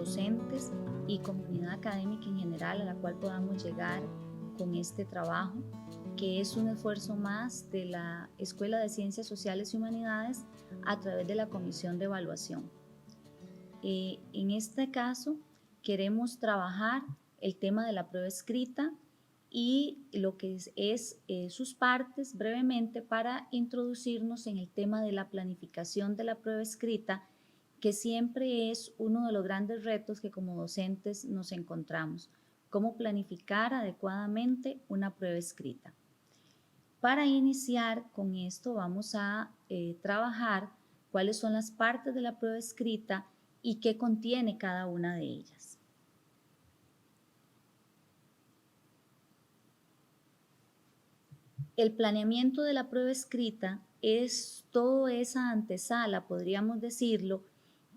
docentes y comunidad académica en general a la cual podamos llegar con este trabajo, que es un esfuerzo más de la Escuela de Ciencias Sociales y Humanidades a través de la Comisión de Evaluación. En este caso, queremos trabajar el tema de la prueba escrita y lo que es sus partes brevemente para introducirnos en el tema de la planificación de la prueba escrita, que siempre es uno de los grandes retos que como docentes nos encontramos, cómo planificar adecuadamente una prueba escrita. Para iniciar con esto vamos a trabajar cuáles son las partes de la prueba escrita y qué contiene cada una de ellas. El planeamiento de la prueba escrita es toda esa antesala, podríamos decirlo,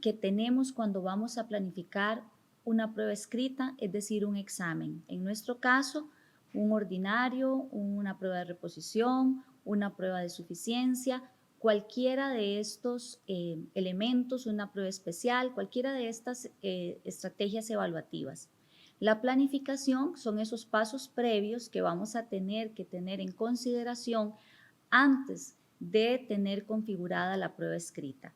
que tenemos cuando vamos a planificar una prueba escrita, es decir, un examen. En nuestro caso, un ordinario, una prueba de reposición, una prueba de suficiencia, cualquiera de estos elementos, una prueba especial, cualquiera de estas estrategias evaluativas. La planificación son esos pasos previos que vamos a tener que tener en consideración antes de tener configurada la prueba escrita.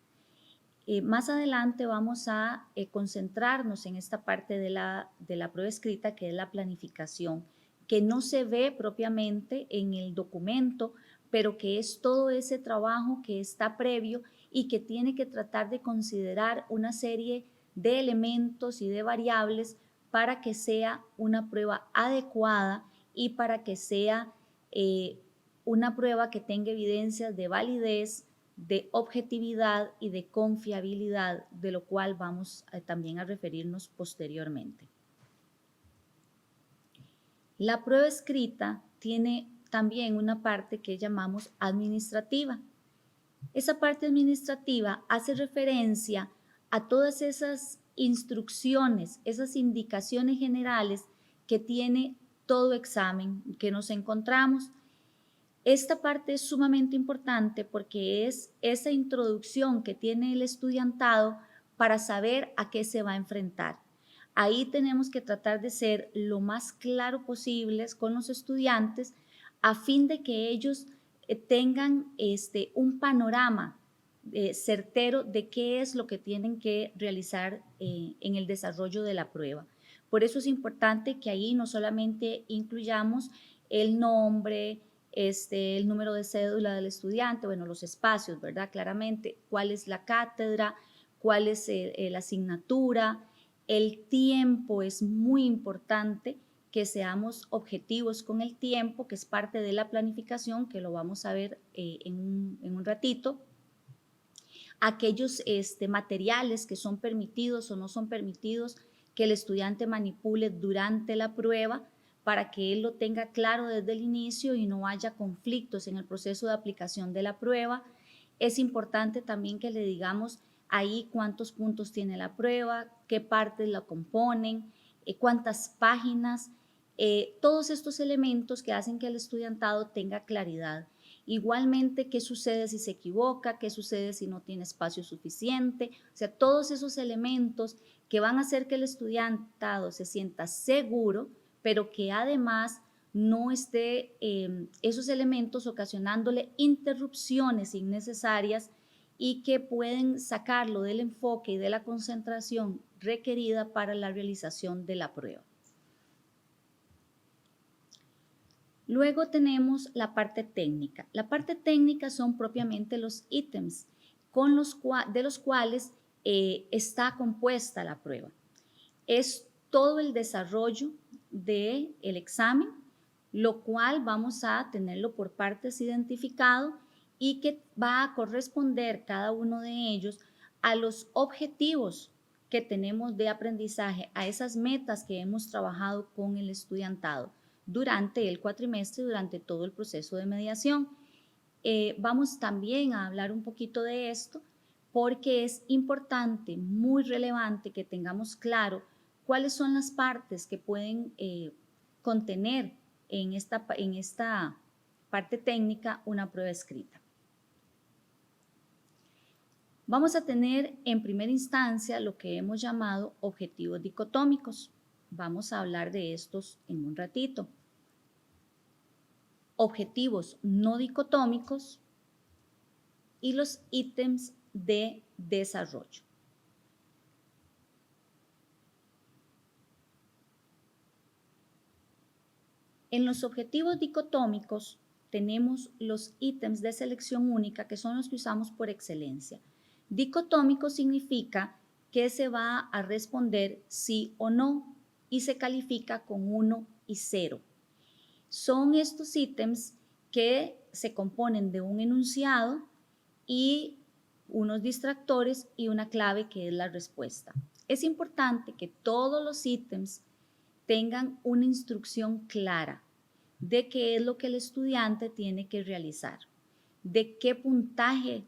Más adelante vamos a concentrarnos en esta parte de la prueba escrita, que es la planificación, que no se ve propiamente en el documento, pero que es todo ese trabajo que está previo y que tiene que tratar de considerar una serie de elementos y de variables para que sea una prueba adecuada y para que sea una prueba que tenga evidencias de validez, de objetividad y de confiabilidad, de lo cual vamos también a referirnos posteriormente. La prueba escrita tiene también una parte que llamamos administrativa. Esa parte administrativa hace referencia a todas esas instrucciones, esas indicaciones generales que tiene todo examen que nos encontramos. Esta parte es sumamente importante porque es esa introducción que tiene el estudiantado para saber a qué se va a enfrentar. Ahí tenemos que tratar de ser lo más claro posible con los estudiantes a fin de que ellos tengan un panorama certero de qué es lo que tienen que realizar en el desarrollo de la prueba. Por eso es importante que ahí no solamente incluyamos el nombre, el número de cédula del estudiante, bueno, los espacios, ¿verdad? Claramente, cuál es la cátedra, cuál es la asignatura, el tiempo es muy importante, que seamos objetivos con el tiempo, que es parte de la planificación, que lo vamos a ver en un ratito. Aquellos materiales que son permitidos o no son permitidos que el estudiante manipule durante la prueba, para que él lo tenga claro desde el inicio y no haya conflictos en el proceso de aplicación de la prueba. Es importante también que le digamos ahí cuántos puntos tiene la prueba, qué partes la componen, cuántas páginas, todos estos elementos que hacen que el estudiantado tenga claridad. Igualmente, qué sucede si se equivoca, qué sucede si no tiene espacio suficiente, o sea, todos esos elementos que van a hacer que el estudiantado se sienta seguro, pero que además no esté esos elementos ocasionándole interrupciones innecesarias y que pueden sacarlo del enfoque y de la concentración requerida para la realización de la prueba. Luego tenemos la parte técnica. La parte técnica son propiamente los ítems de los cuales está compuesta la prueba. Es todo el desarrollo del examen, lo cual vamos a tenerlo por partes identificado y que va a corresponder cada uno de ellos a los objetivos que tenemos de aprendizaje, a esas metas que hemos trabajado con el estudiantado durante el cuatrimestre, durante todo el proceso de mediación. Vamos también a hablar un poquito de esto porque es importante, muy relevante que tengamos claro cuáles son las partes que pueden contener en esta parte técnica una prueba escrita. Vamos a tener en primera instancia lo que hemos llamado objetivos dicotómicos. Vamos a hablar de estos en un ratito. Objetivos no dicotómicos y los ítems de desarrollo. En los objetivos dicotómicos tenemos los ítems de selección única, que son los que usamos por excelencia. Dicotómico significa que se va a responder sí o no y se califica con 1 y 0. Son estos ítems que se componen de un enunciado y unos distractores y una clave que es la respuesta. Es importante que todos los ítems tengan una instrucción clara de qué es lo que el estudiante tiene que realizar, de qué puntaje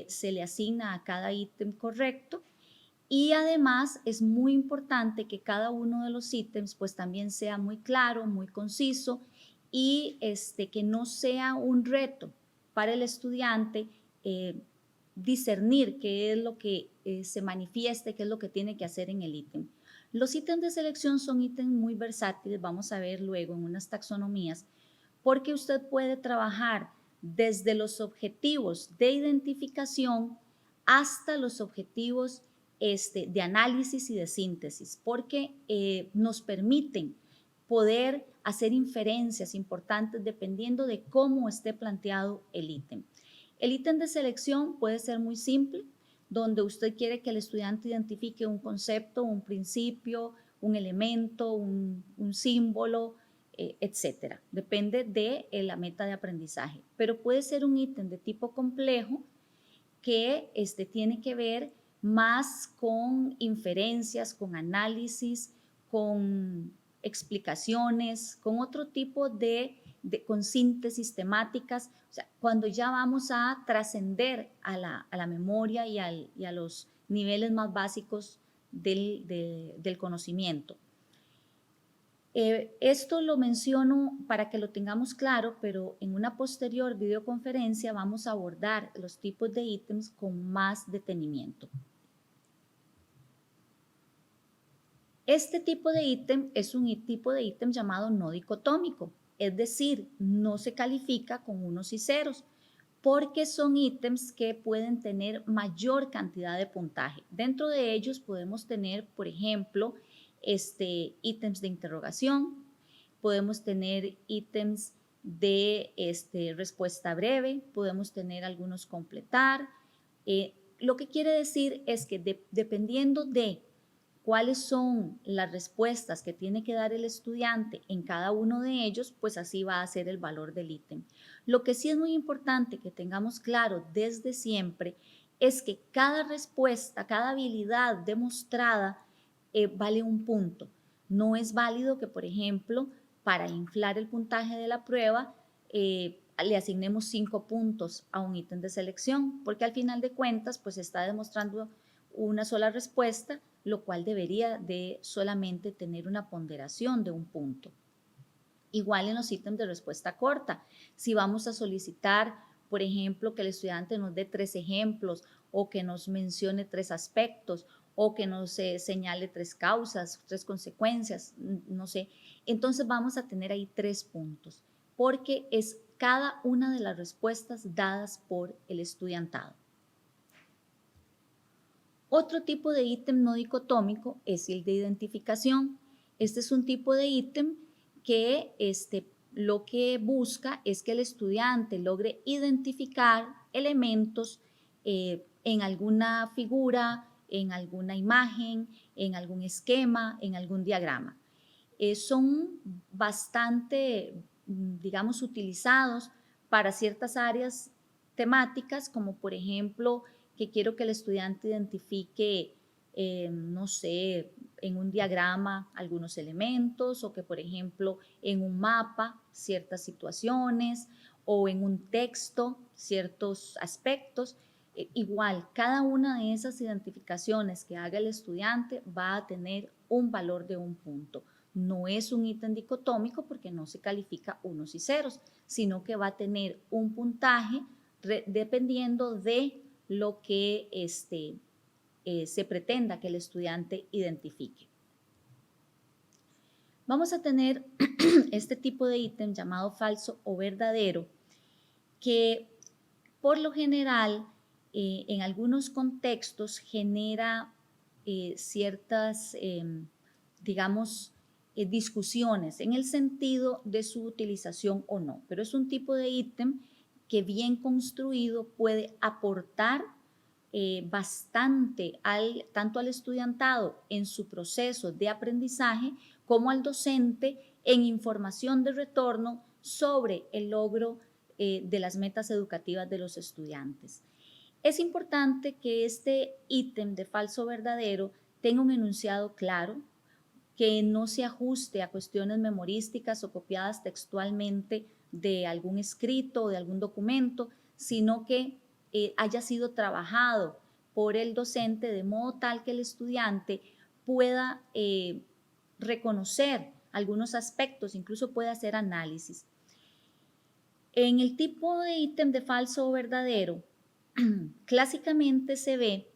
se le asigna a cada ítem correcto, y además es muy importante que cada uno de los ítems pues también sea muy claro, muy conciso y que no sea un reto para el estudiante discernir qué es lo que se manifiesta, qué es lo que tiene que hacer en el ítem. Los ítems de selección son ítems muy versátiles, vamos a ver luego en unas taxonomías, porque usted puede trabajar desde los objetivos de identificación hasta los objetivos de análisis y de síntesis, porque nos permiten poder hacer inferencias importantes dependiendo de cómo esté planteado el ítem. El ítem de selección puede ser muy simple, donde usted quiere que el estudiante identifique un concepto, un principio, un elemento, un símbolo, etcétera. Depende de la meta de aprendizaje. Pero puede ser un ítem de tipo complejo que tiene que ver más con inferencias, con análisis, con explicaciones, con otro tipo con síntesis temáticas, o sea, cuando ya vamos a trascender a la memoria y a los niveles más básicos del conocimiento. Esto lo menciono para que lo tengamos claro, pero en una posterior videoconferencia vamos a abordar los tipos de ítems con más detenimiento. Este tipo de ítem es un tipo de ítem llamado no dicotómico, es decir, no se califica con unos y ceros, porque son ítems que pueden tener mayor cantidad de puntaje. Dentro de ellos podemos tener, por ejemplo, ítems de interrogación, podemos tener ítems de respuesta breve, podemos tener algunos completar. Lo que quiere decir es que dependiendo de cuáles son las respuestas que tiene que dar el estudiante en cada uno de ellos, pues así va a ser el valor del ítem. Lo que sí es muy importante que tengamos claro desde siempre es que cada respuesta, cada habilidad demostrada vale un punto. No es válido que, por ejemplo, para inflar el puntaje de la prueba, le asignemos 5 puntos a un ítem de selección, porque al final de cuentas, pues está demostrando una sola respuesta, lo cual debería de solamente tener una ponderación de un punto. Igual en los ítems de respuesta corta, si vamos a solicitar, por ejemplo, que el estudiante nos dé 3 ejemplos o que nos mencione 3 aspectos o que nos señale 3 causas, 3 consecuencias, no sé, entonces vamos a tener ahí 3 puntos, porque es cada una de las respuestas dadas por el estudiantado. Otro tipo de ítem no dicotómico es el de identificación. Este es un tipo de ítem que lo que busca es que el estudiante logre identificar elementos en alguna figura, en alguna imagen, en algún esquema, en algún diagrama. Son bastante, digamos, utilizados para ciertas áreas temáticas, como por ejemplo, que quiero que el estudiante identifique, no sé, en un diagrama algunos elementos o que, por ejemplo, en un mapa ciertas situaciones o en un texto ciertos aspectos. Igual, cada una de esas identificaciones que haga el estudiante va a tener un valor de un punto. No es un ítem dicotómico porque no se califica unos y ceros, sino que va a tener un puntaje dependiendo de lo que se pretenda que el estudiante identifique. Vamos a tener este tipo de ítem llamado falso o verdadero, que por lo general en algunos contextos genera ciertas, digamos, discusiones en el sentido de su utilización o no, pero es un tipo de ítem que bien construido puede aportar bastante tanto al estudiantado en su proceso de aprendizaje como al docente en información de retorno sobre el logro de las metas educativas de los estudiantes. Es importante que este ítem de falso verdadero tenga un enunciado claro, que no se ajuste a cuestiones memorísticas o copiadas textualmente de algún escrito o de algún documento, sino que haya sido trabajado por el docente de modo tal que el estudiante pueda reconocer algunos aspectos, incluso pueda hacer análisis. En el tipo de ítem de falso o verdadero, clásicamente se ve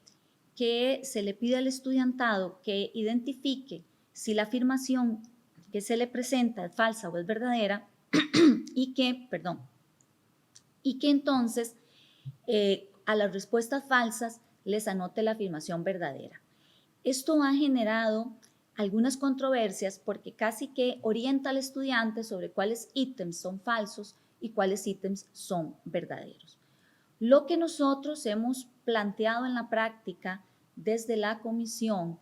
que se le pide al estudiantado que identifique si la afirmación que se le presenta es falsa o es verdadera y que entonces a las respuestas falsas les anote la afirmación verdadera. Esto ha generado algunas controversias porque casi que orienta al estudiante sobre cuáles ítems son falsos y cuáles ítems son verdaderos. Lo que nosotros hemos planteado en la práctica desde la comisión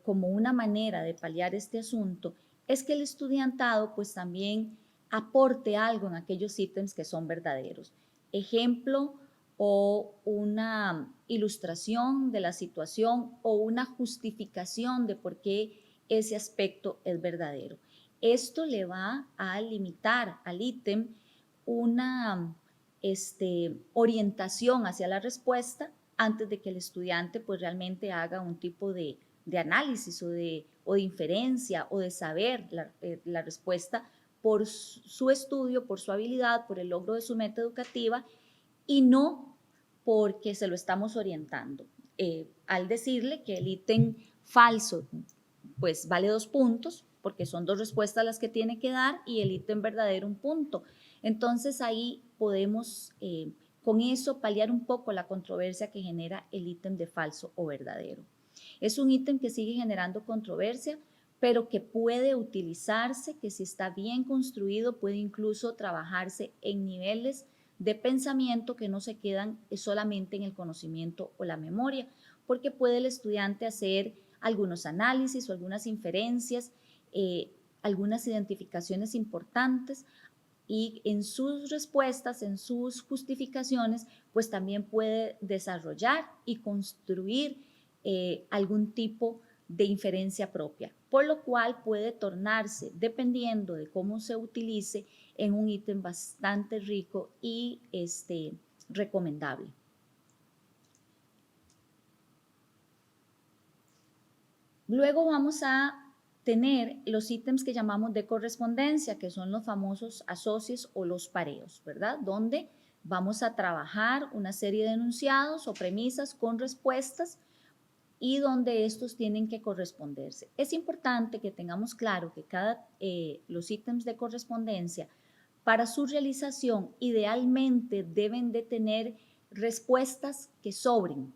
como una manera de paliar este asunto es que el estudiantado pues también aporte algo en aquellos ítems que son verdaderos. Ejemplo o una ilustración de la situación o una justificación de por qué ese aspecto es verdadero. Esto le va a limitar al ítem una orientación hacia la respuesta antes de que el estudiante pues realmente haga un tipo de análisis o de inferencia o de saber la respuesta por su estudio, por su habilidad, por el logro de su meta educativa y no porque se lo estamos orientando. Al decirle que el ítem falso pues vale 2 puntos, porque son 2 respuestas las que tiene que dar y el ítem verdadero 1 punto. Entonces ahí podemos con eso paliar un poco la controversia que genera el ítem de falso o verdadero. Es un ítem que sigue generando controversia, pero que puede utilizarse, que si está bien construido puede incluso trabajarse en niveles de pensamiento que no se quedan solamente en el conocimiento o la memoria, porque puede el estudiante hacer algunos análisis o algunas inferencias, algunas identificaciones importantes y en sus respuestas, en sus justificaciones, pues también puede desarrollar y construir algún tipo de inferencia propia, por lo cual puede tornarse, dependiendo de cómo se utilice, en un ítem bastante rico y recomendable. Luego vamos a tener los ítems que llamamos de correspondencia, que son los famosos asocios o los pareos, ¿verdad? Donde vamos a trabajar una serie de enunciados o premisas con respuestas y donde estos tienen que corresponderse. Es importante que tengamos claro que los ítems de correspondencia, para su realización, idealmente deben de tener respuestas que sobren,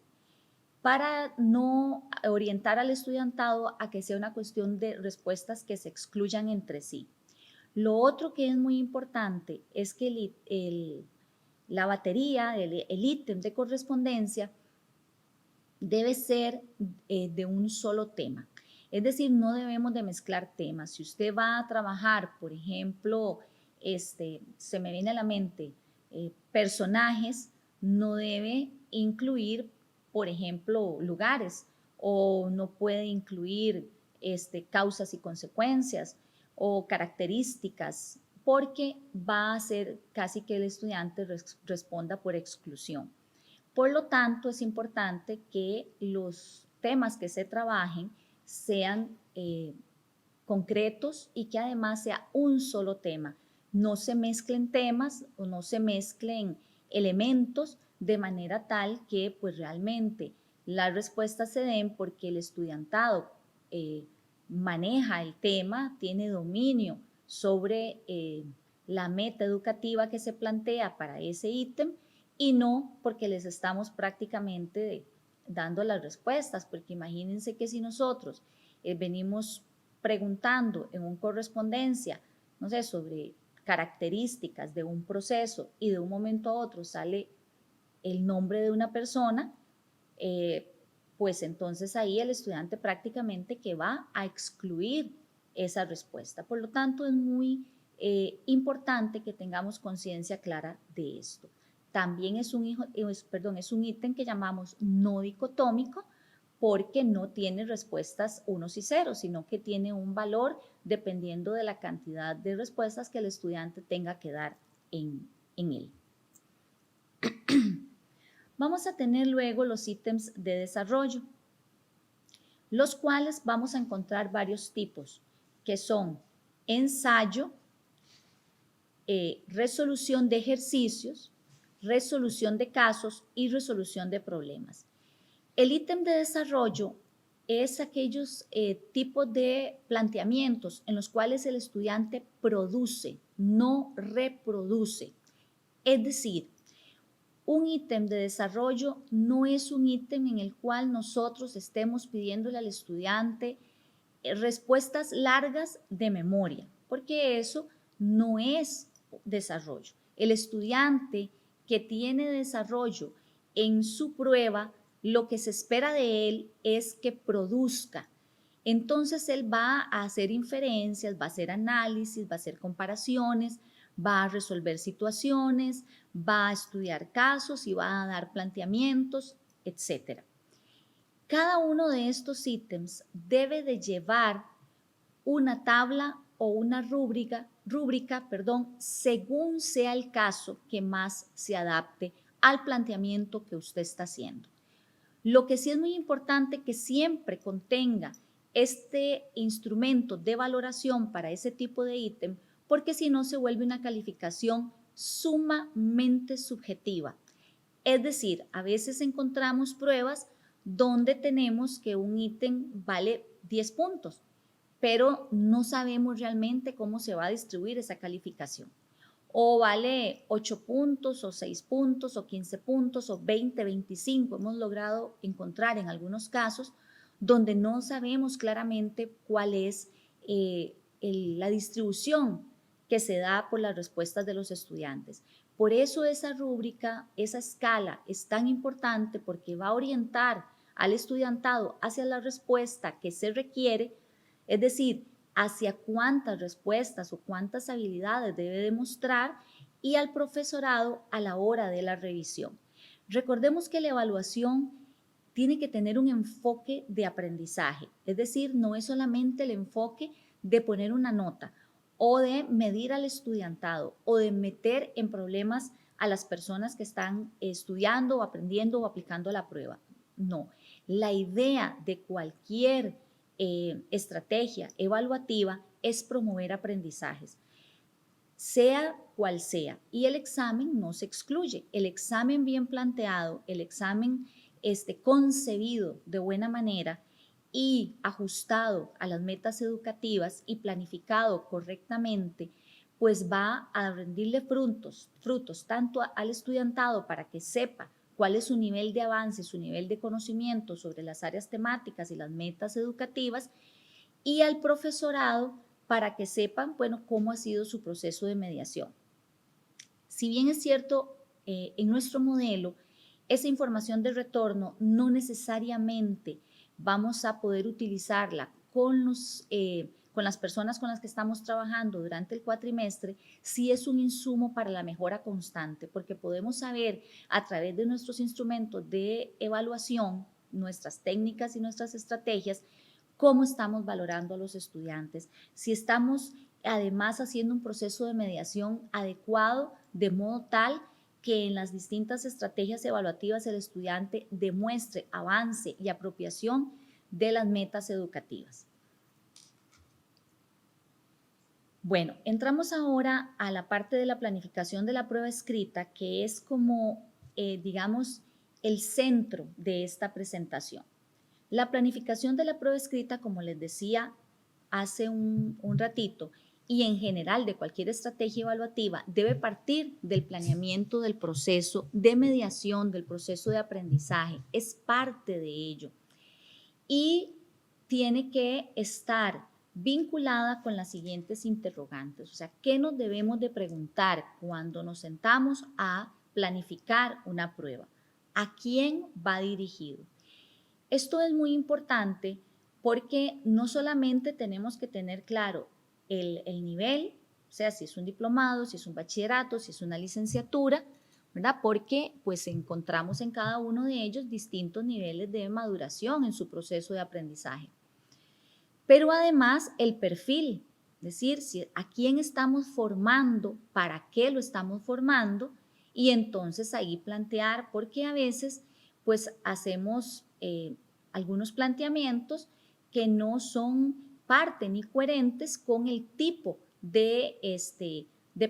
para no orientar al estudiantado a que sea una cuestión de respuestas que se excluyan entre sí. Lo otro que es muy importante es que la batería, el ítem de correspondencia debe ser de un solo tema. Es decir, no debemos de mezclar temas. Si usted va a trabajar, por ejemplo, se me viene a la mente personajes, no debe incluir, por ejemplo, lugares o no puede incluir causas y consecuencias o características, porque va a hacer casi que el estudiante responda por exclusión. Por lo tanto, es importante que los temas que se trabajen sean concretos y que además sea un solo tema. No se mezclen temas o no se mezclen elementos de manera tal que pues realmente las respuestas se den porque el estudiantado maneja el tema, tiene dominio sobre la meta educativa que se plantea para ese ítem y no porque les estamos prácticamente dando las respuestas, porque imagínense que si nosotros venimos preguntando en una correspondencia, no sé, sobre características de un proceso y de un momento a otro sale el nombre de una persona, pues entonces ahí el estudiante prácticamente que va a excluir esa respuesta. Por lo tanto, es muy importante que tengamos conciencia clara de esto. También es un ítem que llamamos no dicotómico porque no tiene respuestas unos y ceros, sino que tiene un valor dependiendo de la cantidad de respuestas que el estudiante tenga que dar en él. Vamos a tener luego los ítems de desarrollo, los cuales vamos a encontrar varios tipos, que son ensayo, resolución de ejercicios, resolución de casos y resolución de problemas. El ítem de desarrollo es aquellos tipos de planteamientos en los cuales el estudiante produce, no reproduce. Es decir, un ítem de desarrollo no es un ítem en el cual nosotros estemos pidiéndole al estudiante respuestas largas de memoria, porque eso no es desarrollo. El estudiante que tiene desarrollo en su prueba, lo que se espera de él es que produzca. Entonces él va a hacer inferencias, va a hacer análisis, va a hacer comparaciones, va a resolver situaciones, va a estudiar casos y va a dar planteamientos, etc. Cada uno de estos ítems debe de llevar una tabla o una rúbrica, según sea el caso que más se adapte al planteamiento que usted está haciendo. Lo que sí es muy importante que siempre contenga este instrumento de valoración para ese tipo de ítem, porque si no se vuelve una calificación sumamente subjetiva. Es decir, a veces encontramos pruebas donde tenemos que un ítem vale 10 puntos, pero no sabemos realmente cómo se va a distribuir esa calificación. O vale 8 puntos, o 6 puntos, o 15 puntos, o 20, 25. Hemos logrado encontrar en algunos casos donde no sabemos claramente cuál es la distribución que se da por las respuestas de los estudiantes. Por eso esa rúbrica, esa escala es tan importante porque va a orientar al estudiantado hacia la respuesta que se requiere, es decir, hacia cuántas respuestas o cuántas habilidades debe demostrar y al profesorado a la hora de la revisión. Recordemos que la evaluación tiene que tener un enfoque de aprendizaje, es decir, no es solamente el enfoque de poner una nota o de medir al estudiantado o de meter en problemas a las personas que están estudiando o aprendiendo o aplicando la prueba. No, la idea de cualquier estrategia evaluativa es promover aprendizajes, sea cual sea, y el examen no se excluye. El examen bien planteado, el examen concebido de buena manera y ajustado a las metas educativas y planificado correctamente, pues va a rendirle frutos tanto al estudiantado para que sepa cuál es su nivel de avance, su nivel de conocimiento sobre las áreas temáticas y las metas educativas, y al profesorado para que sepan, bueno, cómo ha sido su proceso de mediación. Si bien es cierto, en nuestro modelo, esa información de retorno no necesariamente vamos a poder utilizarla con las personas con las que estamos trabajando durante el cuatrimestre, sí es un insumo para la mejora constante, porque podemos saber a través de nuestros instrumentos de evaluación, nuestras técnicas y nuestras estrategias, cómo estamos valorando a los estudiantes, si estamos además haciendo un proceso de mediación adecuado de modo tal que en las distintas estrategias evaluativas el estudiante demuestre avance y apropiación de las metas educativas. Bueno, entramos ahora a la parte de la planificación de la prueba escrita, que es como digamos, el centro de esta presentación. La planificación de la prueba escrita, como les decía hace un ratito, y en general de cualquier estrategia evaluativa, debe partir del planeamiento del proceso de mediación, del proceso de aprendizaje. Es parte de ello. Y tiene que estar vinculada con las siguientes interrogantes. O sea, ¿qué nos debemos de preguntar cuando nos sentamos a planificar una prueba? ¿A quién va dirigido? Esto es muy importante porque no solamente tenemos que tener claro el nivel, o sea, si es un diplomado, si es un bachillerato, si es una licenciatura, ¿verdad? Porque pues encontramos en cada uno de ellos distintos niveles de maduración en su proceso de aprendizaje. Pero además el perfil, es decir, si, a quién estamos formando, para qué lo estamos formando, y entonces ahí plantear, porque a veces pues hacemos algunos planteamientos que no son parte ni coherentes con el tipo de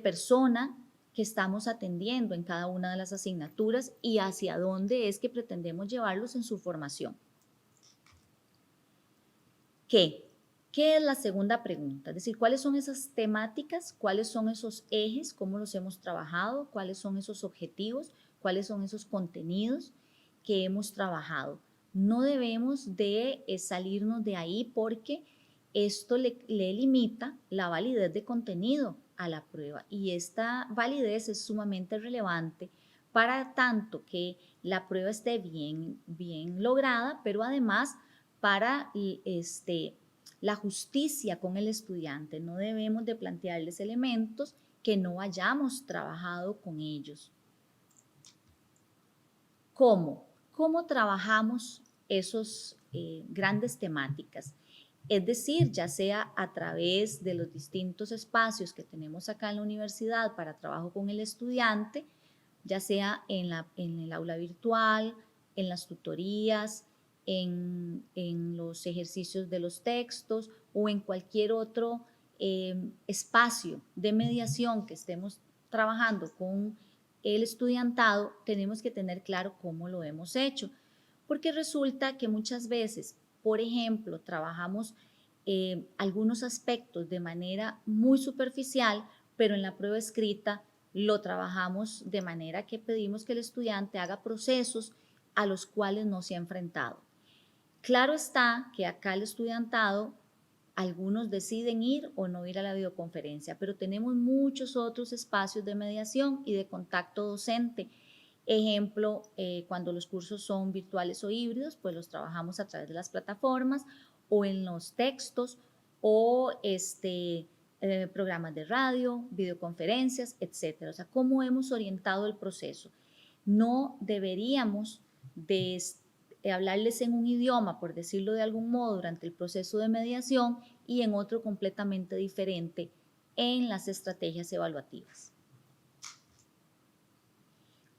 persona que estamos atendiendo en cada una de las asignaturas y hacia dónde es que pretendemos llevarlos en su formación. ¿Qué? ¿Qué es la segunda pregunta? Es decir, ¿cuáles son esas temáticas? ¿Cuáles son esos ejes? ¿Cómo los hemos trabajado? ¿Cuáles son esos objetivos? ¿Cuáles son esos contenidos que hemos trabajado? No debemos de salirnos de ahí porque esto le limita la validez de contenido a la prueba y esta validez es sumamente relevante para tanto que la prueba esté bien lograda, pero además para la justicia con el estudiante. No debemos de plantearles elementos que no hayamos trabajado con ellos. ¿Cómo? ¿Cómo trabajamos esos grandes temáticas? Es decir, ya sea a través de los distintos espacios que tenemos acá en la universidad para trabajo con el estudiante, ya sea en el aula virtual, en las tutorías, en los ejercicios de los textos o en cualquier otro espacio de mediación que estemos trabajando con el estudiantado, tenemos que tener claro cómo lo hemos hecho, porque resulta que muchas veces, por ejemplo, trabajamos algunos aspectos de manera muy superficial, pero en la prueba escrita lo trabajamos de manera que pedimos que el estudiante haga procesos a los cuales no se ha enfrentado. Claro está que acá el estudiantado, algunos deciden ir o no ir a la videoconferencia, pero tenemos muchos otros espacios de mediación y de contacto docente. Ejemplo, cuando los cursos son virtuales o híbridos, pues los trabajamos a través de las plataformas o en los textos o programas de radio, videoconferencias, etcétera. O sea, cómo hemos orientado el proceso. No deberíamos de hablarles en un idioma, por decirlo de algún modo, durante el proceso de mediación y en otro completamente diferente en las estrategias evaluativas.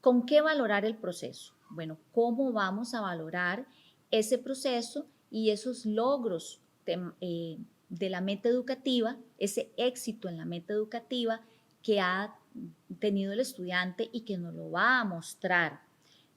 ¿Con qué valorar el proceso? Bueno, ¿cómo vamos a valorar ese proceso y esos logros de la meta educativa, ese éxito en la meta educativa que ha tenido el estudiante y que nos lo va a mostrar?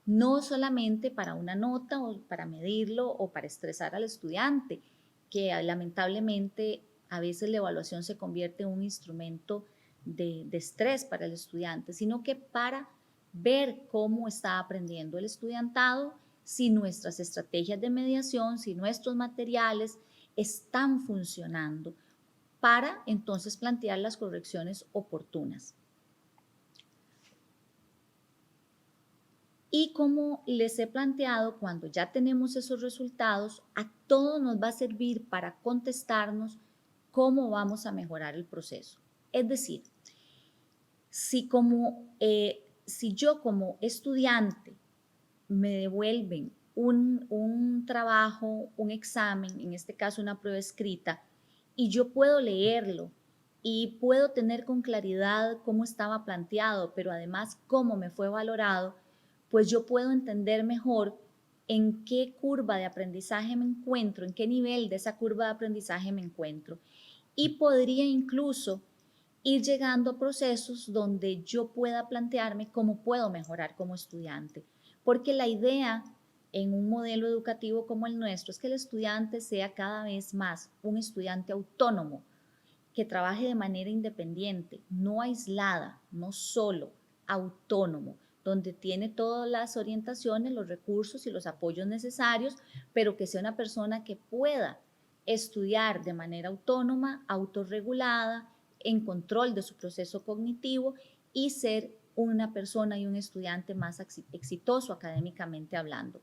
No solamente para una nota o para medirlo o para estresar al estudiante, que lamentablemente a veces la evaluación se convierte en un instrumento de estrés para el estudiante, sino que para ver cómo está aprendiendo el estudiantado, si nuestras estrategias de mediación, si nuestros materiales están funcionando, para entonces plantear las correcciones oportunas. Y como les he planteado, cuando ya tenemos esos resultados, a todos nos va a servir para contestarnos cómo vamos a mejorar el proceso. Es decir, si yo como estudiante me devuelven un trabajo, un examen, en este caso una prueba escrita, y yo puedo leerlo y puedo tener con claridad cómo estaba planteado, pero además cómo me fue valorado, pues yo puedo entender mejor en qué curva de aprendizaje me encuentro, en qué nivel de esa curva de aprendizaje me encuentro. Y podría incluso ir llegando a procesos donde yo pueda plantearme cómo puedo mejorar como estudiante. Porque la idea en un modelo educativo como el nuestro es que el estudiante sea cada vez más un estudiante autónomo, que trabaje de manera independiente, no aislada, no solo, autónomo, donde tiene todas las orientaciones, los recursos y los apoyos necesarios, pero que sea una persona que pueda estudiar de manera autónoma, autorregulada, en control de su proceso cognitivo y ser una persona y un estudiante más exitoso académicamente hablando.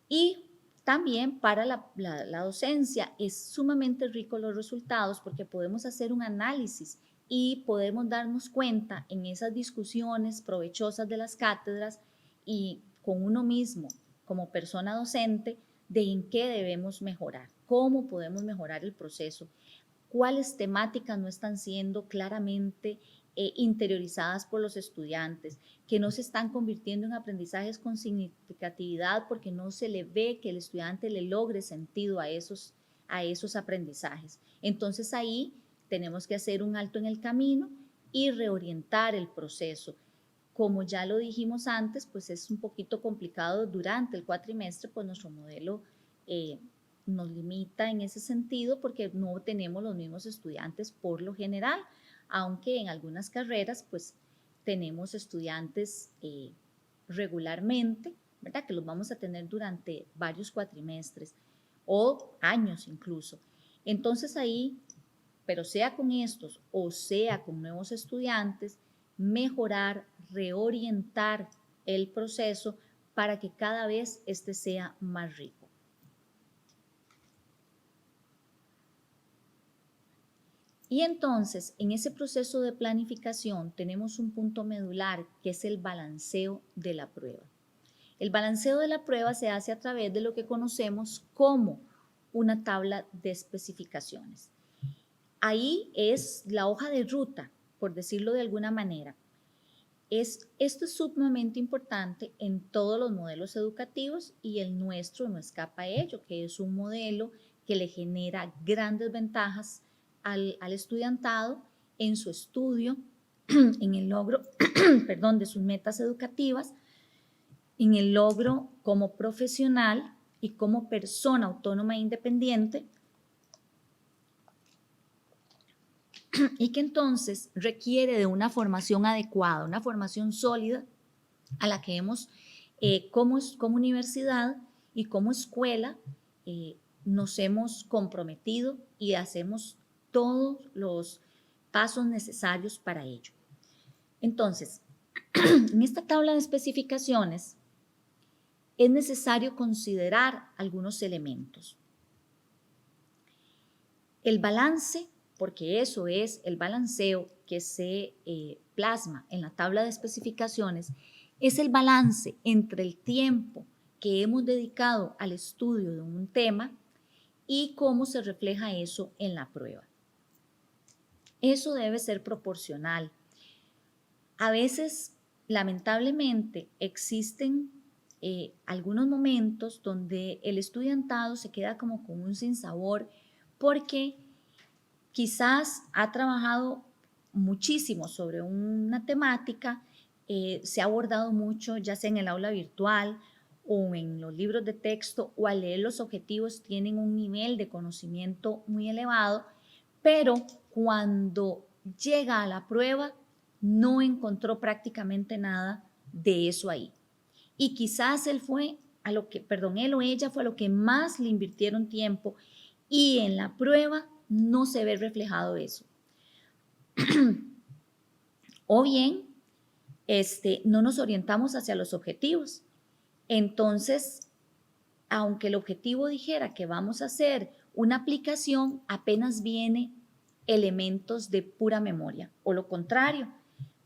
Y también para la docencia es sumamente rico los resultados porque podemos hacer un análisis y podemos darnos cuenta en esas discusiones provechosas de las cátedras y con uno mismo como persona docente de en qué debemos mejorar, cómo podemos mejorar el proceso, cuáles temáticas no están siendo claramente interiorizadas por los estudiantes, que no se están convirtiendo en aprendizajes con significatividad porque no se le ve que el estudiante le logre sentido a esos aprendizajes. Entonces ahí tenemos que hacer un alto en el camino y reorientar el proceso. Como ya lo dijimos antes, pues es un poquito complicado durante el cuatrimestre, pues nuestro modelo nos limita en ese sentido porque no tenemos los mismos estudiantes por lo general, aunque en algunas carreras pues tenemos estudiantes regularmente, ¿verdad? Que los vamos a tener durante varios cuatrimestres o años incluso. Entonces ahí, pero sea con estos o sea con nuevos estudiantes, mejorar, reorientar el proceso para que cada vez este sea más rico. Y entonces, en ese proceso de planificación tenemos un punto medular que es el balanceo de la prueba. El balanceo de la prueba se hace a través de lo que conocemos como una tabla de especificaciones. Ahí es la hoja de ruta, por decirlo de alguna manera. Esto es sumamente importante en todos los modelos educativos y el nuestro no escapa a ello, que es un modelo que le genera grandes ventajas al estudiantado en su estudio, en el logro perdón, de sus metas educativas, en el logro como profesional y como persona autónoma e independiente, y que entonces requiere de una formación adecuada, una formación sólida a la que hemos como universidad y como escuela nos hemos comprometido y hacemos todos los pasos necesarios para ello. Entonces, en esta tabla de especificaciones es necesario considerar algunos elementos. El balance, porque eso es el balanceo que se plasma en la tabla de especificaciones, es el balance entre el tiempo que hemos dedicado al estudio de un tema y cómo se refleja eso en la prueba. Eso debe ser proporcional. A veces, lamentablemente, existen algunos momentos donde el estudiantado se queda como con un sinsabor porque quizás ha trabajado muchísimo sobre una temática, se ha abordado mucho, ya sea en el aula virtual o en los libros de texto, o al leer los objetivos tienen un nivel de conocimiento muy elevado, pero cuando llega a la prueba no encontró prácticamente nada de eso ahí. Y quizás él o ella fue a lo que más le invirtieron tiempo y en la prueba no se ve reflejado eso. O bien, no nos orientamos hacia los objetivos. Entonces, aunque el objetivo dijera que vamos a hacer una aplicación, apenas viene elementos de pura memoria. O lo contrario,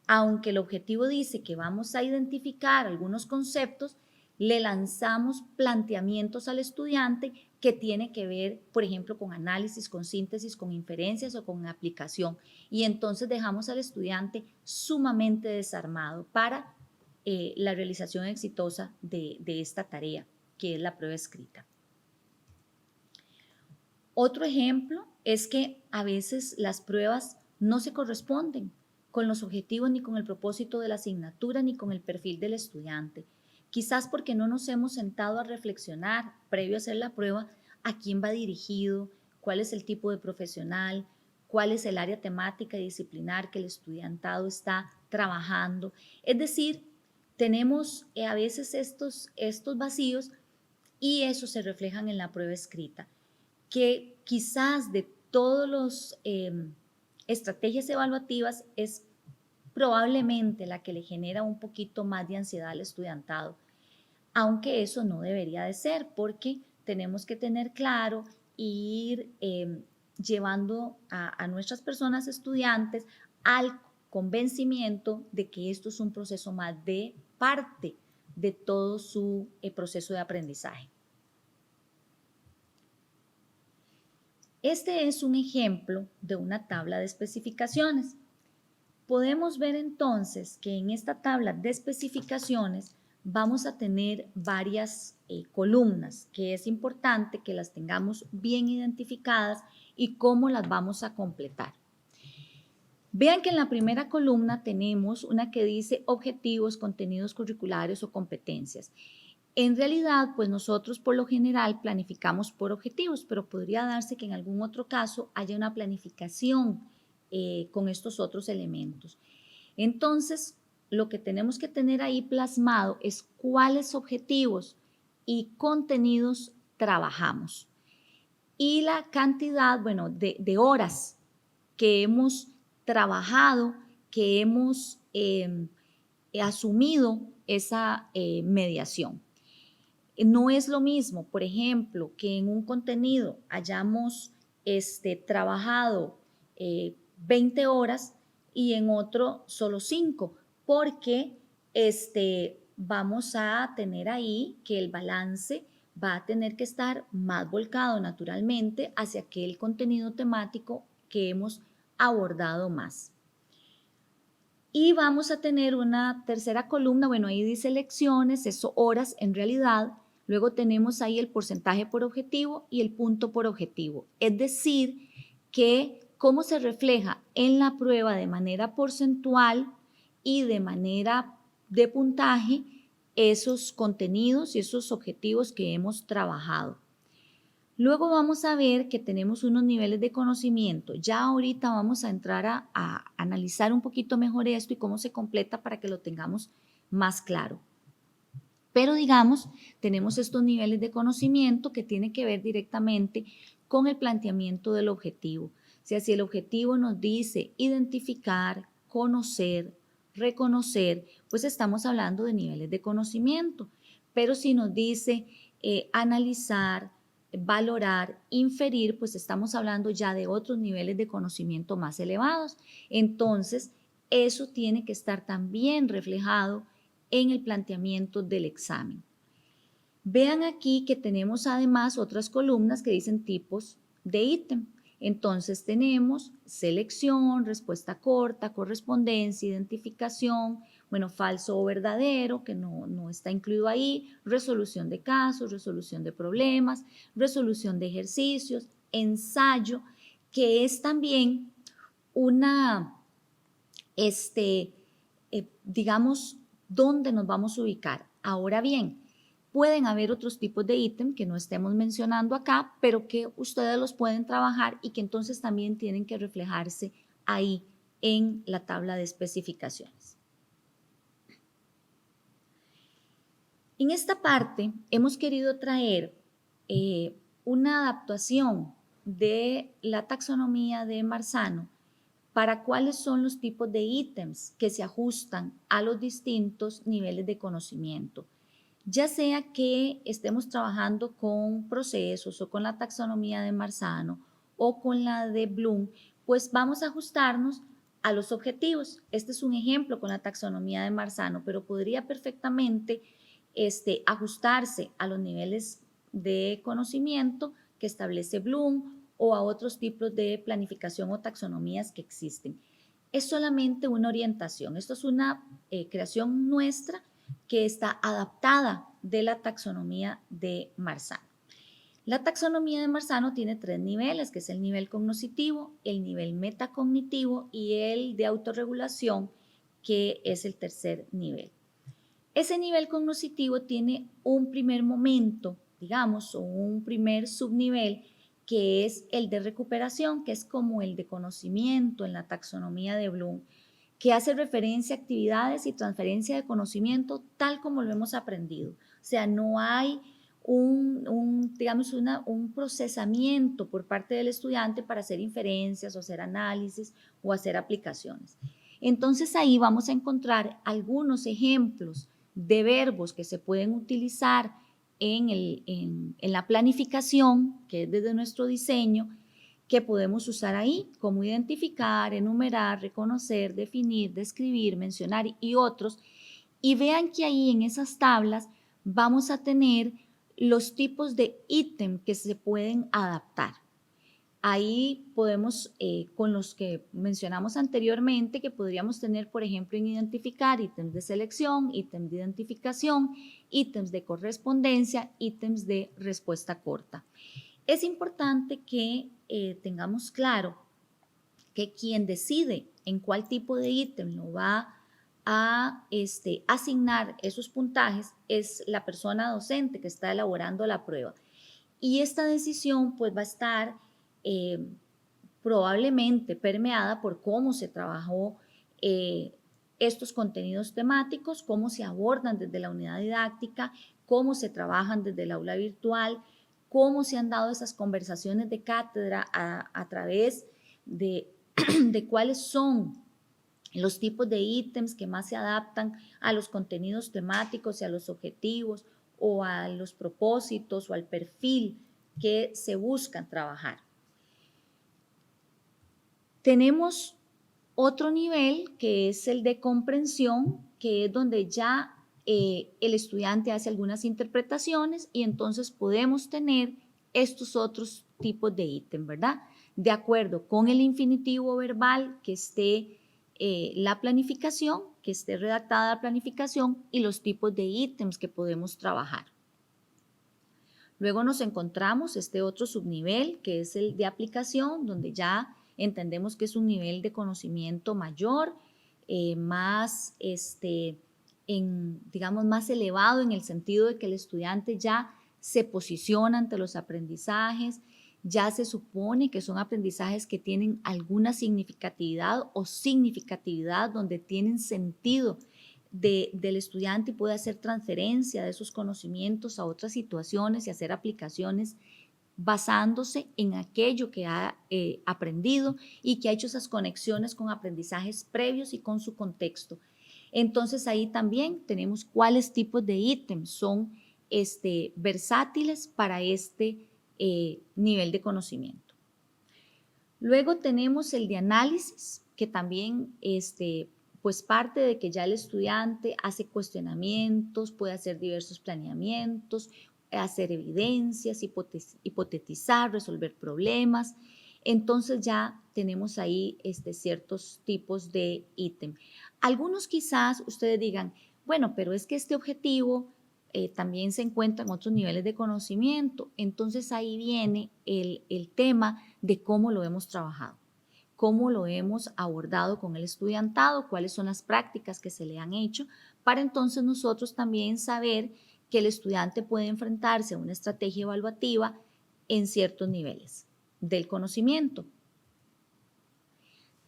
aunque el objetivo dice que vamos a identificar algunos conceptos, le lanzamos planteamientos al estudiante que tiene que ver, por ejemplo, con análisis, con síntesis, con inferencias o con aplicación. Y entonces dejamos al estudiante sumamente desarmado para la realización exitosa de esta tarea, que es la prueba escrita. Otro ejemplo es que a veces las pruebas no se corresponden con los objetivos ni con el propósito de la asignatura ni con el perfil del estudiante. Quizás porque no nos hemos sentado a reflexionar previo a hacer la prueba a quién va dirigido, cuál es el tipo de profesional, cuál es el área temática y disciplinar que el estudiantado está trabajando. Es decir, tenemos a veces estos vacíos y eso se reflejan en la prueba escrita, que quizás de todas las estrategias evaluativas es probablemente la que le genera un poquito más de ansiedad al estudiantado, aunque eso no debería de ser, porque tenemos que tener claro e ir llevando a nuestras personas estudiantes al convencimiento de que esto es un proceso más de parte de todo su proceso de aprendizaje. Este es un ejemplo de una tabla de especificaciones. Podemos ver entonces que en esta tabla de especificaciones vamos a tener varias columnas, que es importante que las tengamos bien identificadas y cómo las vamos a completar. Vean que en la primera columna tenemos una que dice objetivos, contenidos curriculares o competencias. En realidad, pues nosotros por lo general planificamos por objetivos, pero podría darse que en algún otro caso haya una planificación con estos otros elementos. Entonces, lo que tenemos que tener ahí plasmado es cuáles objetivos y contenidos trabajamos y la cantidad, bueno, de horas que hemos trabajado, que hemos asumido esa mediación. No es lo mismo, por ejemplo, que en un contenido hayamos trabajado 20 horas y en otro solo 5, porque vamos a tener ahí que el balance va a tener que estar más volcado naturalmente hacia aquel contenido temático que hemos abordado más. Y vamos a tener una tercera columna, bueno, ahí dice lecciones, eso horas en realidad. Luego tenemos ahí el porcentaje por objetivo y el punto por objetivo. Es decir, que cómo se refleja en la prueba de manera porcentual y de manera de puntaje esos contenidos y esos objetivos que hemos trabajado. Luego vamos a ver que tenemos unos niveles de conocimiento. Ya ahorita vamos a entrar a analizar un poquito mejor esto y cómo se completa para que lo tengamos más claro. Pero digamos, tenemos estos niveles de conocimiento que tienen que ver directamente con el planteamiento del objetivo. O sea, si el objetivo nos dice identificar, conocer, reconocer, pues estamos hablando de niveles de conocimiento. Pero si nos dice analizar, valorar, inferir, pues estamos hablando ya de otros niveles de conocimiento más elevados. Entonces, eso tiene que estar también reflejado en el planteamiento del examen. Vean aquí que tenemos además otras columnas que dicen tipos de ítem. Entonces tenemos selección, respuesta corta, correspondencia, identificación, bueno, falso o verdadero, que no está incluido ahí, resolución de casos, resolución de problemas, resolución de ejercicios, ensayo, que es también una, digamos, dónde nos vamos a ubicar. Ahora bien, pueden haber otros tipos de ítem que no estemos mencionando acá, pero que ustedes los pueden trabajar y que entonces también tienen que reflejarse ahí en la tabla de especificaciones. En esta parte hemos querido traer una adaptación de la taxonomía de Marzano para cuáles son los tipos de ítems que se ajustan a los distintos niveles de conocimiento. Ya sea que estemos trabajando con procesos o con la taxonomía de Marzano o con la de Bloom, pues vamos a ajustarnos a los objetivos. Este es un ejemplo con la taxonomía de Marzano, pero podría perfectamente ajustarse a los niveles de conocimiento que establece Bloom o a otros tipos de planificación o taxonomías que existen. Es solamente una orientación. Esto es una creación nuestra que está adaptada de la taxonomía de Marzano. La taxonomía de Marzano tiene 3 niveles, que es el nivel cognoscitivo, el nivel metacognitivo y el de autorregulación, que es el tercer nivel. Ese nivel cognoscitivo tiene un primer momento, digamos, o un primer subnivel, que es el de recuperación, que es como el de conocimiento en la taxonomía de Bloom, que hace referencia a actividades y transferencia de conocimiento tal como lo hemos aprendido. O sea, no hay digamos, un procesamiento por parte del estudiante para hacer inferencias o hacer análisis o hacer aplicaciones. Entonces ahí vamos a encontrar algunos ejemplos de verbos que se pueden utilizar en la planificación, que es desde nuestro diseño, que podemos usar ahí, como identificar, enumerar, reconocer, definir, describir, mencionar y otros. Y vean que ahí en esas tablas vamos a tener los tipos de ítem que se pueden adaptar. Ahí podemos, con los que mencionamos anteriormente, que podríamos tener, por ejemplo, en identificar ítems de selección, ítems de identificación, ítems de correspondencia, ítems de respuesta corta. Es importante que tengamos claro que quien decide en cuál tipo de ítem lo va a asignar esos puntajes es la persona docente que está elaborando la prueba. Y esta decisión pues va a estar eh, probablemente permeada por cómo se trabajó estos contenidos temáticos, cómo se abordan desde la unidad didáctica, cómo se trabajan desde el aula virtual, cómo se han dado esas conversaciones de cátedra a través de, de cuáles son los tipos de ítems que más se adaptan a los contenidos temáticos y a los objetivos o a los propósitos o al perfil que se buscan trabajar. Tenemos otro nivel que es el de comprensión, que es donde ya el estudiante hace algunas interpretaciones y entonces podemos tener estos otros tipos de ítem, ¿verdad? De acuerdo con el infinitivo verbal que esté la planificación, que esté redactada la planificación y los tipos de ítems que podemos trabajar. Luego nos encontramos este otro subnivel que es el de aplicación, donde ya entendemos que es un nivel de conocimiento mayor, más, digamos, más elevado en el sentido de que el estudiante ya se posiciona ante los aprendizajes, ya se supone que son aprendizajes que tienen alguna significatividad o significatividad donde tienen sentido del estudiante y puede hacer transferencia de esos conocimientos a otras situaciones y hacer aplicaciones basándose en aquello que ha aprendido y que ha hecho esas conexiones con aprendizajes previos y con su contexto. Entonces ahí también tenemos cuáles tipos de ítems son versátiles para este nivel de conocimiento. Luego tenemos el de análisis, que también pues parte de que ya el estudiante hace cuestionamientos, puede hacer diversos planeamientos, hacer evidencias, hipotetizar, resolver problemas. Entonces ya tenemos ahí ciertos tipos de ítem. Algunos quizás ustedes digan, bueno, pero es que este objetivo también se encuentra en otros niveles de conocimiento. Entonces ahí viene el tema de cómo lo hemos trabajado, cómo lo hemos abordado con el estudiantado, cuáles son las prácticas que se le han hecho, para entonces nosotros también saber que el estudiante puede enfrentarse a una estrategia evaluativa en ciertos niveles del conocimiento.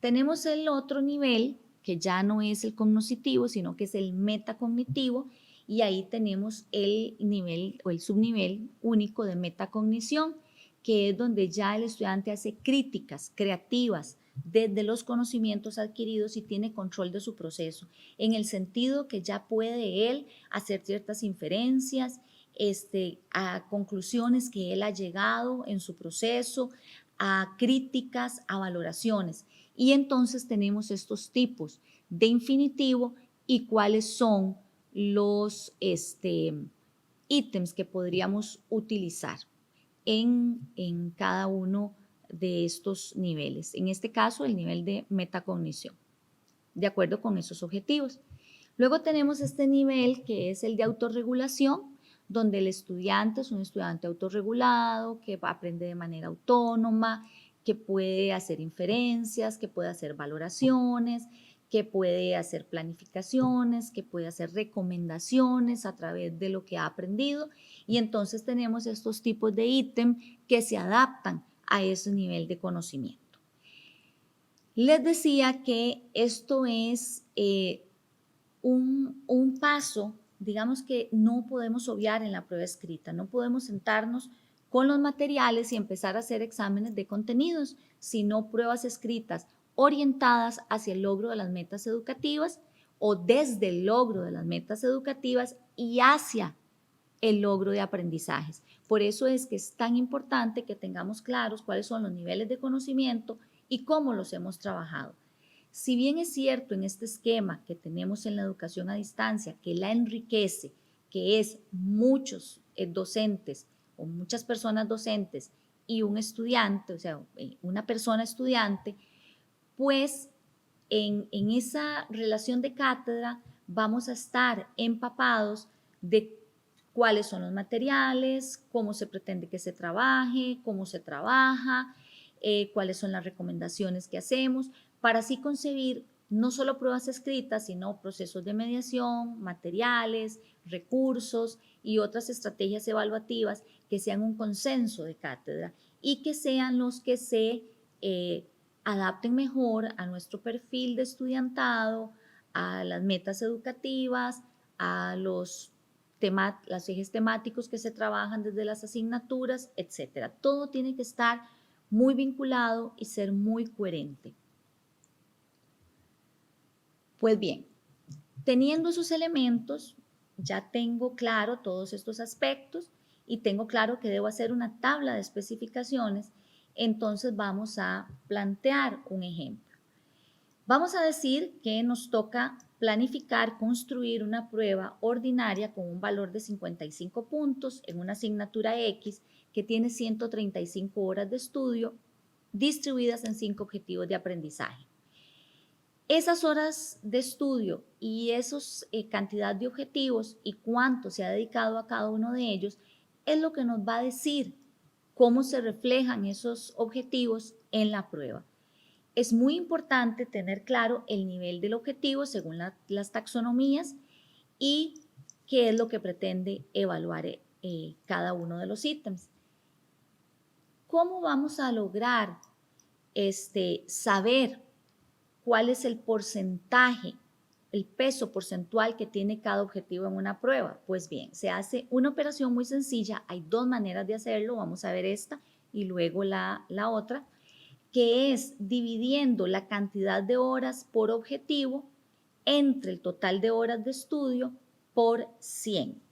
Tenemos el otro nivel, que ya no es el cognoscitivo, sino que es el metacognitivo, y ahí tenemos el nivel o el subnivel único de metacognición, que es donde ya el estudiante hace críticas creativas desde los conocimientos adquiridos y tiene control de su proceso, en el sentido que ya puede él hacer ciertas inferencias, a conclusiones que él ha llegado en su proceso, a críticas, a valoraciones. Y entonces tenemos estos tipos de infinitivo y cuáles son los ítems que podríamos utilizar en cada uno de estos niveles. En este caso, el nivel de metacognición, de acuerdo con esos objetivos. Luego tenemos este nivel que es el de autorregulación, donde el estudiante es un estudiante autorregulado, que aprende de manera autónoma, que puede hacer inferencias, que puede hacer valoraciones, que puede hacer planificaciones, que puede hacer recomendaciones a través de lo que ha aprendido. Y entonces tenemos estos tipos de ítem que se adaptan a ese nivel de conocimiento. Les decía que esto es un paso, digamos, que no podemos obviar en la prueba escrita. No podemos sentarnos con los materiales y empezar a hacer exámenes de contenidos, sino pruebas escritas orientadas hacia el logro de las metas educativas o desde el logro de las metas educativas y hacia el logro de aprendizajes. Por eso es que es tan importante que tengamos claros cuáles son los niveles de conocimiento y cómo los hemos trabajado. Si bien es cierto en este esquema que tenemos en la educación a distancia, que la enriquece, que es muchos docentes o muchas personas docentes y un estudiante, o sea, una persona estudiante, pues en esa relación de cátedra vamos a estar empapados de cuáles son los materiales, cómo se pretende que se trabaje, cómo se trabaja, cuáles son las recomendaciones que hacemos, para así concebir no solo pruebas escritas, sino procesos de mediación, materiales, recursos y otras estrategias evaluativas que sean un consenso de cátedra y que sean los que se adapten mejor a nuestro perfil de estudiantado, a las metas educativas, a los ejes temáticos que se trabajan desde las asignaturas, etcétera. Todo tiene que estar muy vinculado y ser muy coherente. Pues bien, teniendo esos elementos, ya tengo claro todos estos aspectos y tengo claro que debo hacer una tabla de especificaciones, entonces vamos a plantear un ejemplo. Vamos a decir que nos toca planificar, construir una prueba ordinaria con un valor de 55 puntos en una asignatura X que tiene 135 horas de estudio distribuidas en 5 objetivos de aprendizaje. Esas horas de estudio y esos cantidad de objetivos y cuánto se ha dedicado a cada uno de ellos es lo que nos va a decir cómo se reflejan esos objetivos en la prueba. Es muy importante tener claro el nivel del objetivo según las taxonomías y qué es lo que pretende evaluar cada uno de los ítems. ¿Cómo vamos a lograr saber cuál es el porcentaje, el peso porcentual que tiene cada objetivo en una prueba? Pues bien, se hace una operación muy sencilla. Hay dos maneras de hacerlo. Vamos a ver esta y luego la otra, que es dividiendo la cantidad de horas por objetivo entre el total de horas de estudio por 100.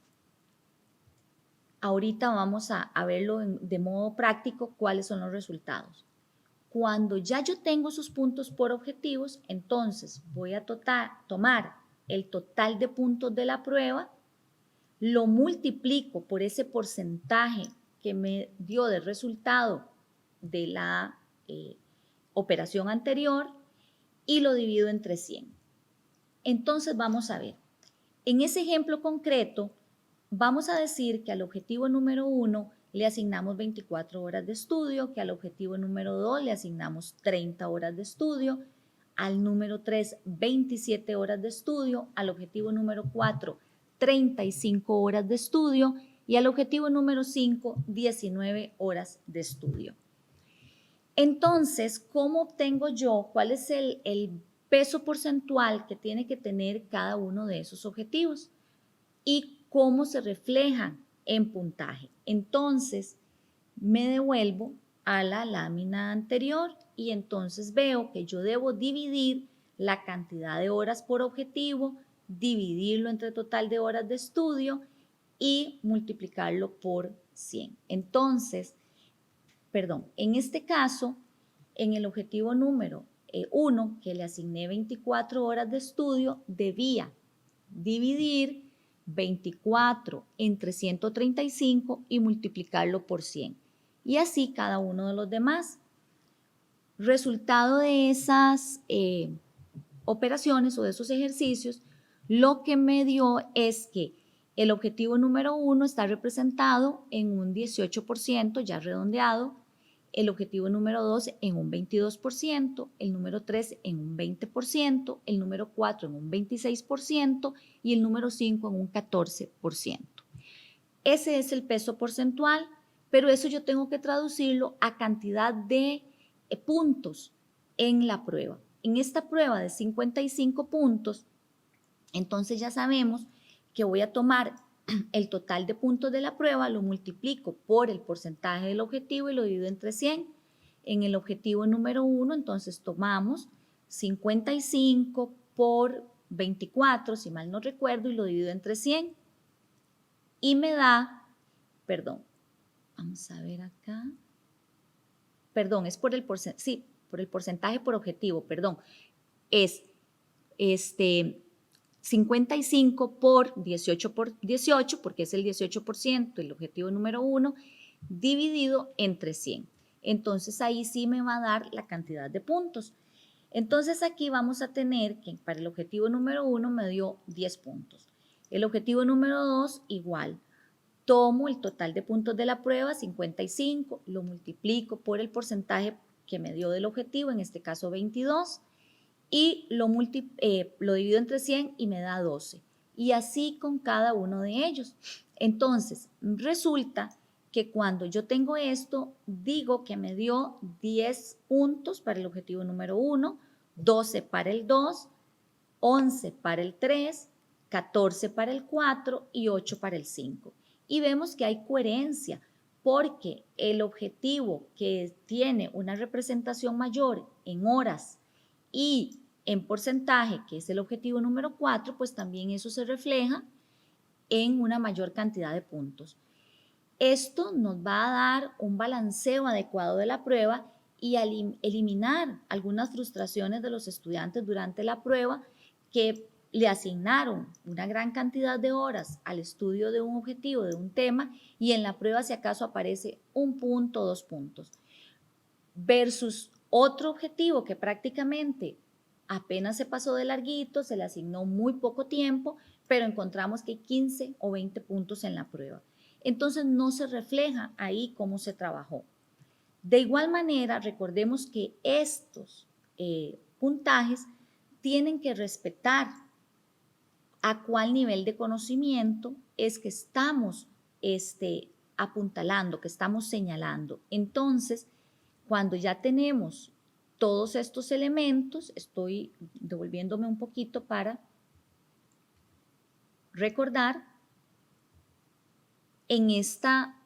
Ahorita vamos a verlo de modo práctico cuáles son los resultados. Cuando ya yo tengo esos puntos por objetivos, entonces voy a tomar el total de puntos de la prueba, lo multiplico por ese porcentaje que me dio de resultado de la operación anterior y lo divido entre 100. Entonces vamos a ver, en ese ejemplo concreto, vamos a decir que al objetivo número 1 le asignamos 24 horas de estudio, que al objetivo número 2 le asignamos 30 horas de estudio, al número 3 27 horas de estudio, al objetivo número 4 35 horas de estudio y al objetivo número 5 19 horas de estudio. Entonces, ¿cómo obtengo yo cuál es el peso porcentual que tiene que tener cada uno de esos objetivos y cómo se reflejan en puntaje? Entonces, me devuelvo a la lámina anterior y entonces veo que yo debo dividir la cantidad de horas por objetivo, dividirlo entre total de horas de estudio y multiplicarlo por 100. Entonces, en este caso, en el objetivo número 1, que le asigné 24 horas de estudio, debía dividir 24 entre 135 y multiplicarlo por 100. Y así cada uno de los demás. Resultado de esas operaciones o de esos ejercicios, lo que me dio es que El objetivo número 1 está representado en un 18%, ya redondeado, el objetivo número 2 en un 22%, el número 3 en un 20%, el número 4 en un 26% y el número 5 en un 14%. Ese es el peso porcentual, pero eso yo tengo que traducirlo a cantidad de puntos en la prueba. En esta prueba de 55 puntos, entonces ya sabemos que voy a tomar el total de puntos de la prueba, lo multiplico por el porcentaje del objetivo y lo divido entre 100. En el objetivo número 1, entonces tomamos 55 por 24, si mal no recuerdo, y lo divido entre 100. Y me da, perdón, vamos a ver acá, perdón, es por el porcentaje, sí, por el porcentaje por objetivo, perdón, es 55 por 18 por 18, porque es el 18%, el objetivo número 1, dividido entre 100. Entonces ahí sí me va a dar la cantidad de puntos. Entonces aquí vamos a tener que para el objetivo número 1 me dio 10 puntos. El objetivo número 2 igual. Tomo el total de puntos de la prueba, 55, lo multiplico por el porcentaje que me dio del objetivo, en este caso 22, y lo divido entre 100 y me da 12. Y así con cada uno de ellos. Entonces, resulta que cuando yo tengo esto, digo que me dio 10 puntos para el objetivo número 1, 12 para el 2, 11 para el 3, 14 para el 4 y 8 para el 5. Y vemos que hay coherencia porque el objetivo que tiene una representación mayor en horas y en porcentaje, que es el objetivo número 4, pues también eso se refleja en una mayor cantidad de puntos. Esto nos va a dar un balanceo adecuado de la prueba y eliminar algunas frustraciones de los estudiantes durante la prueba que le asignaron una gran cantidad de horas al estudio de un objetivo, de un tema, y en la prueba si acaso aparece un punto o 2 puntos, versus otro objetivo que prácticamente apenas se pasó de larguito, se le asignó muy poco tiempo, pero encontramos que hay 15 o 20 puntos en la prueba. Entonces no se refleja ahí cómo se trabajó. De igual manera, recordemos que estos puntajes tienen que respetar a cuál nivel de conocimiento es que estamos apuntalando, que estamos señalando. Entonces, cuando ya tenemos todos estos elementos, estoy devolviéndome un poquito para recordar, en esta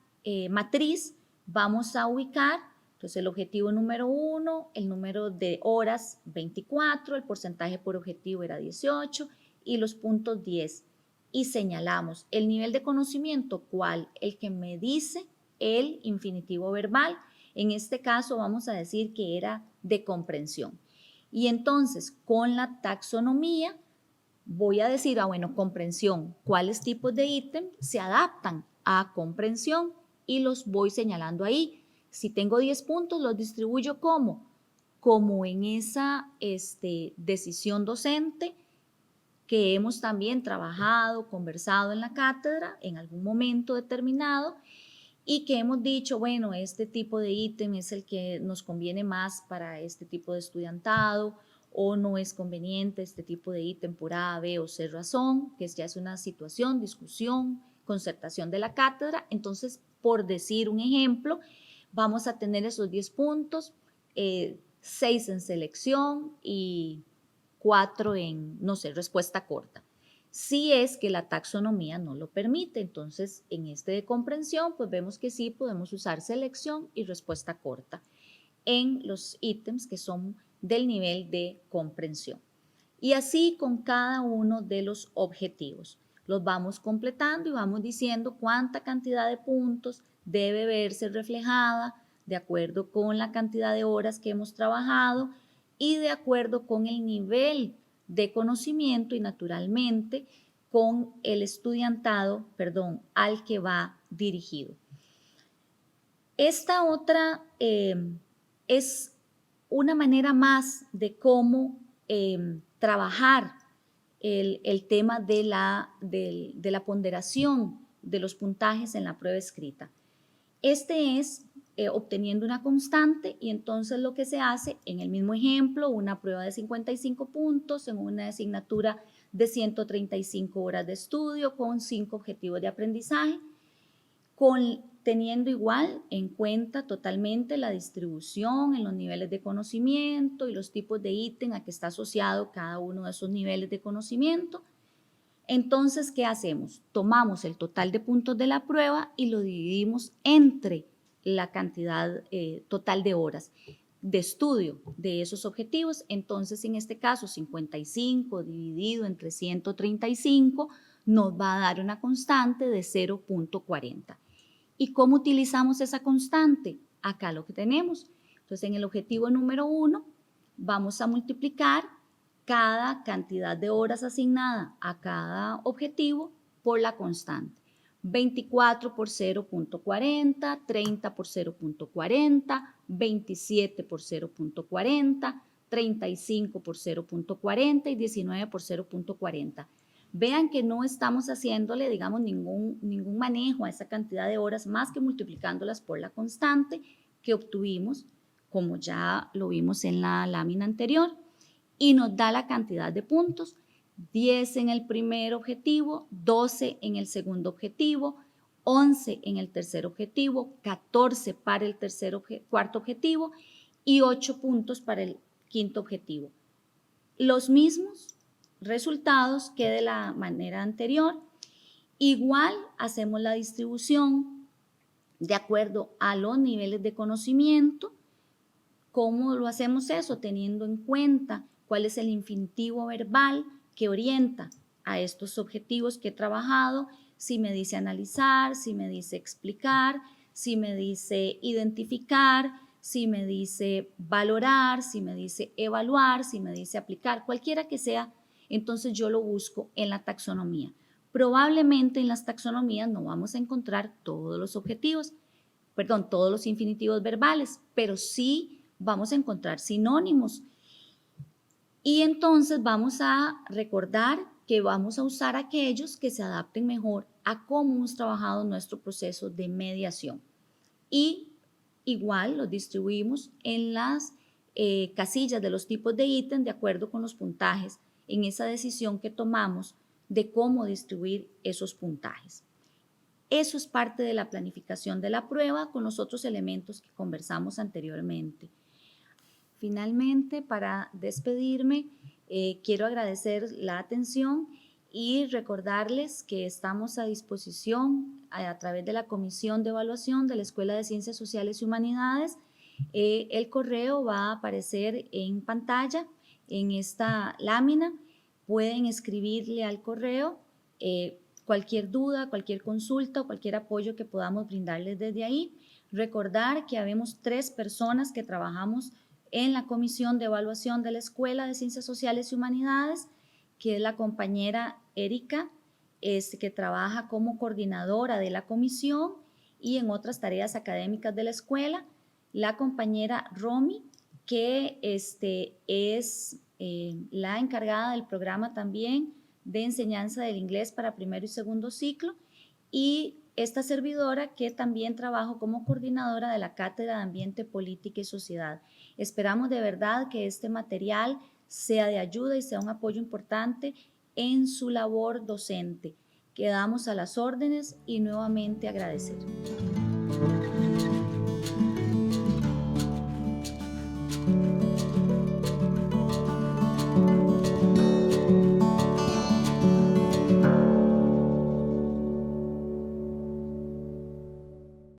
matriz vamos a ubicar entonces el objetivo número 1, el número de horas 24, el porcentaje por objetivo era 18 y los puntos 10. Y señalamos el nivel de conocimiento, ¿cuál? El que me dice el infinitivo verbal. En este caso vamos a decir que era de comprensión. Y entonces con la taxonomía voy a decir, bueno, comprensión, ¿cuáles tipos de ítem se adaptan a comprensión? Y los voy señalando ahí. Si tengo 10 puntos, los distribuyo como en esa decisión docente que hemos también trabajado, conversado en la cátedra en algún momento determinado y que hemos dicho, bueno, este tipo de ítem es el que nos conviene más para este tipo de estudiantado o no es conveniente este tipo de ítem por A, B o C razón, que ya es una situación, discusión, concertación de la cátedra. Entonces, por decir un ejemplo, vamos a tener esos 10 puntos, 6 en selección y 4 en, no sé, respuesta corta. Si es que la taxonomía no lo permite, entonces en este de comprensión, pues vemos que sí podemos usar selección y respuesta corta en los ítems que son del nivel de comprensión. Y así con cada uno de los objetivos. Los vamos completando y vamos diciendo cuánta cantidad de puntos debe verse reflejada de acuerdo con la cantidad de horas que hemos trabajado y de acuerdo con el nivel de conocimiento y naturalmente con el estudiantado, al que va dirigido. Esta otra es una manera más de cómo trabajar el tema de la ponderación de los puntajes en la prueba escrita. Este es obteniendo una constante y entonces lo que se hace en el mismo ejemplo, una prueba de 55 puntos en una asignatura de 135 horas de estudio con 5 objetivos de aprendizaje, teniendo igual en cuenta totalmente la distribución en los niveles de conocimiento y los tipos de ítem a que está asociado cada uno de esos niveles de conocimiento. Entonces, ¿qué hacemos? Tomamos el total de puntos de la prueba y lo dividimos entre la cantidad total de horas de estudio de esos objetivos. Entonces, en este caso, 55 dividido entre 135 nos va a dar una constante de 0.40. ¿Y cómo utilizamos esa constante? Acá lo que tenemos. Entonces, en el objetivo número 1 vamos a multiplicar cada cantidad de horas asignada a cada objetivo por la constante. 24 por 0.40, 30 por 0.40, 27 por 0.40, 35 por 0.40 y 19 por 0.40. Vean que no estamos haciéndole, digamos, ningún manejo a esa cantidad de horas más que multiplicándolas por la constante que obtuvimos, como ya lo vimos en la lámina anterior, y nos da la cantidad de puntos, 10 en el primer objetivo, 12 en el segundo objetivo, 11 en el tercer objetivo, 14 para el cuarto objetivo y 8 puntos para el quinto objetivo. Los mismos resultados que de la manera anterior. Igual hacemos la distribución de acuerdo a los niveles de conocimiento. ¿Cómo lo hacemos eso? Teniendo en cuenta cuál es el infinitivo verbal que orienta a estos objetivos que he trabajado, si me dice analizar, si me dice explicar, si me dice identificar, si me dice valorar, si me dice evaluar, si me dice aplicar, cualquiera que sea, entonces yo lo busco en la taxonomía. Probablemente en las taxonomías no vamos a encontrar todos los objetivos, todos los infinitivos verbales, pero sí vamos a encontrar sinónimos. Y entonces vamos a recordar que vamos a usar aquellos que se adapten mejor a cómo hemos trabajado nuestro proceso de mediación. Y igual los distribuimos en las casillas de los tipos de ítem de acuerdo con los puntajes en esa decisión que tomamos de cómo distribuir esos puntajes. Eso es parte de la planificación de la prueba con los otros elementos que conversamos anteriormente. Finalmente, para despedirme, quiero agradecer la atención y recordarles que estamos a disposición a través de la Comisión de Evaluación de la Escuela de Ciencias Sociales y Humanidades. El correo va a aparecer en pantalla en esta lámina. Pueden escribirle al correo cualquier duda, cualquier consulta o cualquier apoyo que podamos brindarles desde ahí. Recordar que habemos 3 personas que trabajamos en la Comisión de Evaluación de la Escuela de Ciencias Sociales y Humanidades, que es la compañera Erika, que trabaja como coordinadora de la comisión y en otras tareas académicas de la escuela, la compañera Romy, que es la encargada del programa también de enseñanza del inglés para primero y segundo ciclo, y esta servidora que también trabajo como coordinadora de la Cátedra de Ambiente, Política y Sociedad. Esperamos de verdad que este material sea de ayuda y sea un apoyo importante en su labor docente. Quedamos a las órdenes y nuevamente agradecer.